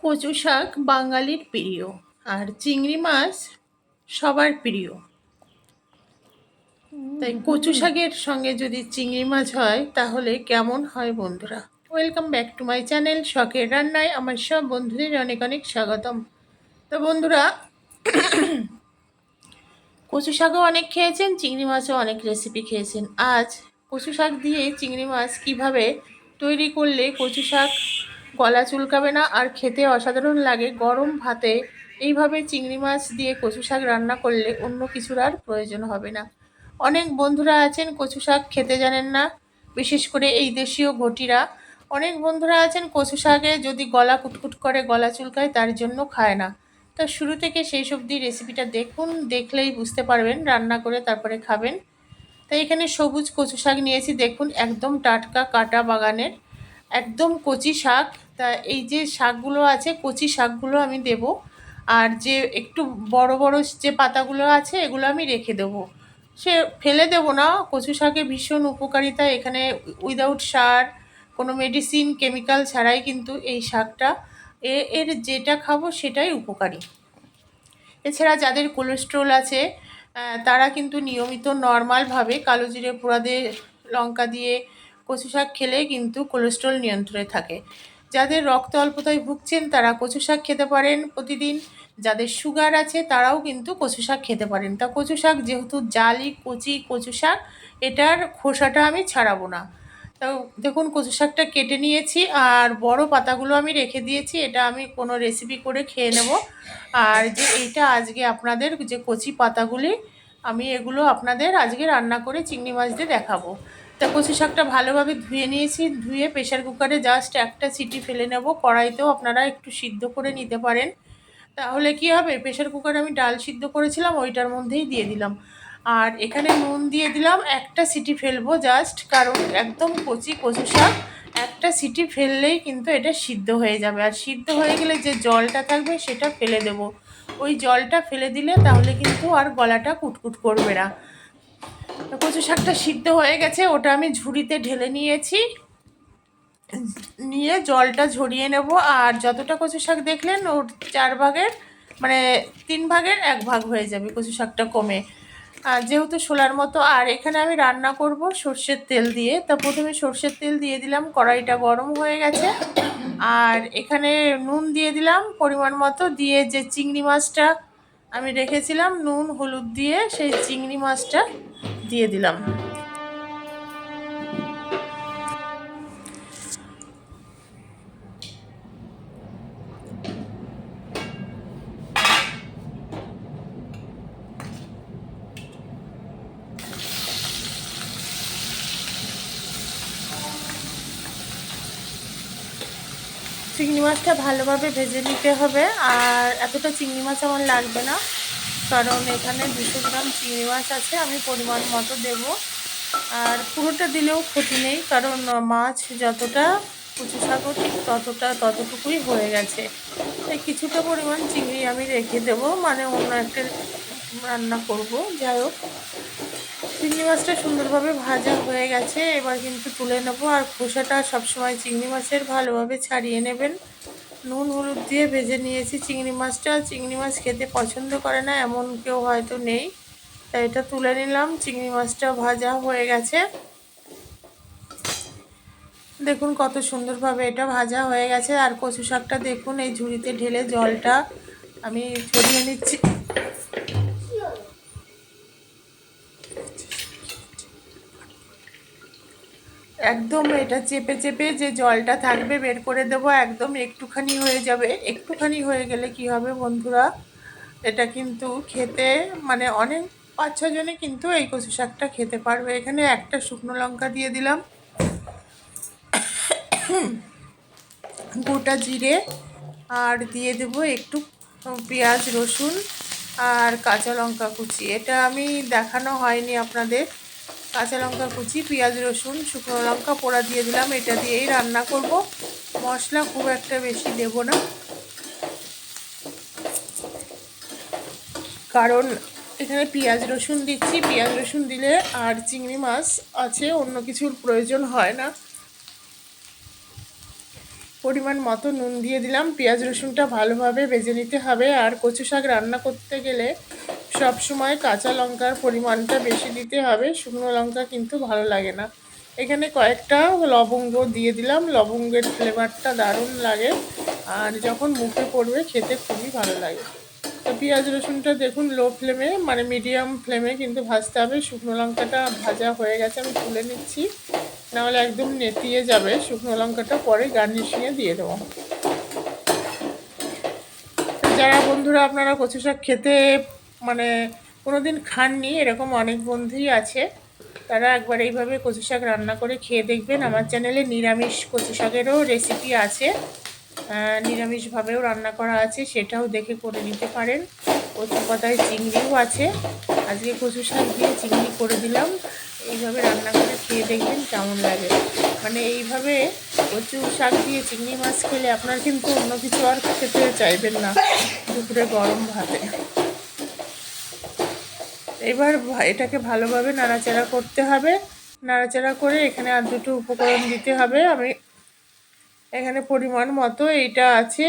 কচু শাক বাঙালির প্রিয় আর চিংড়ি মাছ সবার প্রিয়। তাই কচু শাকের সঙ্গে যদি চিংড়ি মাছ হয় তাহলে কেমন হয় বন্ধুরা? Welcome back to my channel শখের রান্নায় আমার সব বন্ধুদের অনেক অনেক স্বাগতম। তো বন্ধুরা, কচু শাকও অনেক খেয়েছেন, চিংড়ি মাছও অনেক রেসিপি খেয়েছেন। আজ কচু শাক দিয়ে চিংড়ি মাছ কিভাবে তৈরি করলে কচু শাক গলা চুলকাবে না আর খেতে অসাধারণ লাগে গরম ভাতে, এইভাবে চিংড়ি মাছ দিয়ে কচু শাক রান্না করলে অন্য কিছুর আর প্রয়োজন হবে না। অনেক বন্ধুরা আছেন কচু শাক খেতে জানেন না, বিশেষ করে এই দেশীয় ঘটিরা। অনেক বন্ধুরা আছেন কচু শাকে যদি গলা কুটকুট করে, গলা চুলকায়, তার জন্য খায় না। তা শুরু থেকে সেই সব দিয়ে রেসিপিটা দেখুন, দেখলেই বুঝতে পারবেন, রান্না করে তারপরে খাবেন। তাই এখানে সবুজ কচু শাক নিয়েছি, দেখুন একদম টাটকা কাটা বাগানের একদম কচি শাক। তা এই যে শাকগুলো আছে, কচি শাকগুলো আমি দেব, আর যে একটু বড় বড় যে পাতাগুলো আছে এগুলো আমি রেখে দেবো, সে ফেলে দেবো না। কচু শাকে ভীষণ উপকারিতা, এখানে উইদাউট সার, কোনো মেডিসিন কেমিক্যাল ছাড়াই কিন্তু এই শাকটা এর যেটা খাবো সেটাই উপকারী। এছাড়া যাদের কোলেস্ট্রল আছে তারা কিন্তু নিয়মিত নর্মালভাবে কালো জিরে পোড়া দিয়ে, লঙ্কা দিয়ে কচু শাক খেলে কিন্তু কোলেস্ট্রল নিয়ন্ত্রণে থাকে। যাদের রক্ত অল্পতায় ভুগছেন তারা কচু শাক খেতে পারেন প্রতিদিন। যাদের সুগার আছে তারাও কিন্তু কচু শাক খেতে পারেন। তা কচু শাক যেহেতু জালি কচি কচু শাক, এটার খোসাটা আমি ছাড়াবো না। তো দেখুন কচু শাকটা কেটে নিয়েছি, আর বড় পাতাগুলো আমি রেখে দিয়েছি, এটা আমি কোনো রেসিপি করে খেয়ে নেব। আর যে এইটা আজকে আপনাদের যে কচি পাতাগুলি, আমি এগুলো আপনাদের আজকে রান্না করে চিংড়ি মাছ দিয়ে দেখাবো। তা কচু শাকটা ভালোভাবে ধুয়ে নিয়েছি, ধুয়ে প্রেশার কুকারে জাস্ট একটা সিটি ফেলে নেব। কড়াইতেও আপনারা একটু সিদ্ধ করে নিতে পারেন, তাহলে কি হবে, প্রেশার কুকারে আমি ডাল সিদ্ধ করেছিলাম ওইটার মধ্যেই দিয়ে দিলাম। আর এখানে নুন দিয়ে দিলাম, একটা সিটি ফেলবো জাস্ট, কারণ একদম কচি কচু শাক, একটা সিটি ফেললেই কিন্তু এটা সিদ্ধ হয়ে যাবে। আর সিদ্ধ হয়ে গেলে যে জলটা থাকবে সেটা ফেলে দেব, ওই জলটা ফেলে দিলে তাহলে কিন্তু আর গলাটা কুটকুট করবে না। কচু শাকটা সিদ্ধ হয়ে গেছে, ওটা আমি ঝুড়িতে ঢেলে নিয়েছি, নিয়ে জলটা ঝরিয়ে নেব। আর যতটা কচু শাক দেখলেন ওর 4 ভাগের মানে 3 ভাগের 1 ভাগ হয়ে যাবে কচু শাকটা কমে, আর যেহেতু শোলার মতো। আর এখানে আমি রান্না করব সর্ষের তেল দিয়ে। তা প্রথমে সর্ষের তেল দিয়ে দিলাম, কড়াইটা গরম হয়ে গেছে। আর এখানে নুন দিয়ে দিলাম পরিমাণ মতো, দিয়ে যে চিংড়ি মাছটা আমি রেখেছিলাম নুন হলুদ দিয়ে, সেই চিংড়ি মাছটা দিয়ে দিলাম। চিংড়ি মাছটা ভালোভাবে ভেজে নিতে হবে। আর এতটা চিংড়ি মাছ আমার লাগবে না, কারণ এখানে 200 গ্রাম চিংড়ি মাছ আছে, আমি পরিমাণ মতো দেব। আর পুরোটা দিলেও ক্ষতি নেই, কারণ মাছ যতটা কচু শাকও ঠিক ততটুকুই হয়ে গেছে। তাই কিছুটা পরিমাণ চিংড়ি আমি রেখে দেব, মানে অন্য একটা রান্না করব। যাই হোক, চিংড়ি মাছটা সুন্দরভাবে ভাজা হয়ে গেছে, এবার কিন্তু তুলে নেব। আর খোসাটা সবসময় চিংড়ি মাছের ভালোভাবে ছাড়িয়ে নেবেন। নুন হলুদ দিয়ে ভেজে নিয়েছি চিংড়ি মাছটা। চিংড়ি মাছ খেতে পছন্দ করে না এমন কেউ হয়তো নেই, তাই এটা তুলে নিলাম। চিংড়ি মাছটা ভাজা হয়ে গেছে, দেখুন কত সুন্দরভাবে এটা ভাজা হয়ে গেছে। আর কচু শাকটা দেখুন এই ঝুড়িতে ঢেলে জলটা আমি ছড়িয়ে নিচ্ছি। একদম এটা চেপে চেপে যে জলটা থাকবে বের করে দেব, একদম একটুখানি হয়ে যাবে। একটুখানি হয়ে গেলে কি হবে বন্ধুরা, এটা কিন্তু খেতে মানে অনেক 5-6 জনে কিন্তু এই কচু শাকটা খেতে পারবে। এখানে একটা শুকনো লঙ্কা দিয়ে দিলাম, গোটা জিরে, আর দিয়ে দেব একটু পেঁয়াজ রসুন আর কাঁচা লঙ্কা কুচি। এটা আমি দেখানো হয়নি আপনাদের, কাঁচা লঙ্কা কুচি, পেঁয়াজ রসুন, শুকনো লঙ্কা পোড়া দিয়ে দিলাম। এটা দিয়েই রান্না করব, মশলা খুব একটা বেশি দেব না, কারণ এখানে পেঁয়াজ রসুন দিচ্ছি। পেঁয়াজ রসুন দিলে আর চিংড়ি মাছ আছে, অন্য কিছুর প্রয়োজন হয় না। পরিমাণ মতো নুন দিয়ে দিলাম। পেঁয়াজ রসুনটা ভালোভাবে ভেজে নিতে হবে। আর কচু শাক রান্না করতে গেলে সব সময় কাঁচা লঙ্কার পরিমাণটা বেশি দিতে হবে, শুকনো লঙ্কা কিন্তু ভালো লাগে না। এখানে কয়েকটা লবঙ্গ দিয়ে দিলাম, লবঙ্গের ফ্লেভারটা দারুণ লাগে আর যখন মুখে পড়বে খেতে খুবই ভালো লাগে। তো পেঁয়াজ রসুনটা দেখুন লো ফ্লেমে মানে মিডিয়াম ফ্লেমে কিন্তু ভাজতে হবে। শুকনো লঙ্কাটা ভাজা হয়ে গেছে, আমি তুলে নিচ্ছি, নাহলে একদম নেতিয়ে যাবে। শুকনো লঙ্কাটা পরে গার্নিশিংয়ে দিয়ে দেবো। যারা বন্ধুরা আপনারা কচু শাক খেতে মানে কোনো দিন খাননি, এরকম অনেক বন্ধুই আছে, তারা একবার এইভাবে কচু শাক রান্না করে খেয়ে দেখবেন। আমার চ্যানেলে নিরামিষ কচু শাকেরও রেসিপি আছে, নিরামিষভাবেও রান্না করা আছে, সেটাও দেখে করে নিতে পারেন। কচু পাতায় চিংড়িও আছে, আজকে কচু শাক দিয়ে চিংড়ি করে দিলাম। এইভাবে রান্না করে খেয়ে দেখবেন কেমন লাগে। মানে এইভাবে কচু শাক দিয়ে চিংড়ি মাছ খেলে আপনার কিন্তু অন্য কিছু আর খেতে চাইবেন না দুপুরে গরম ভাতে। এবার এটাকে ভালোভাবে নাড়াচাড়া করতে হবে। নাড়াচাড়া করে এখানে আর দুটো উপকরণ দিতে হবে। আমি এখানে পরিমাণ মতো এইটা আছে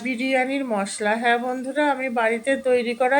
বিরিয়ানির মশলা। হ্যাঁ বন্ধুরা, আমি বাড়িতে তৈরি করা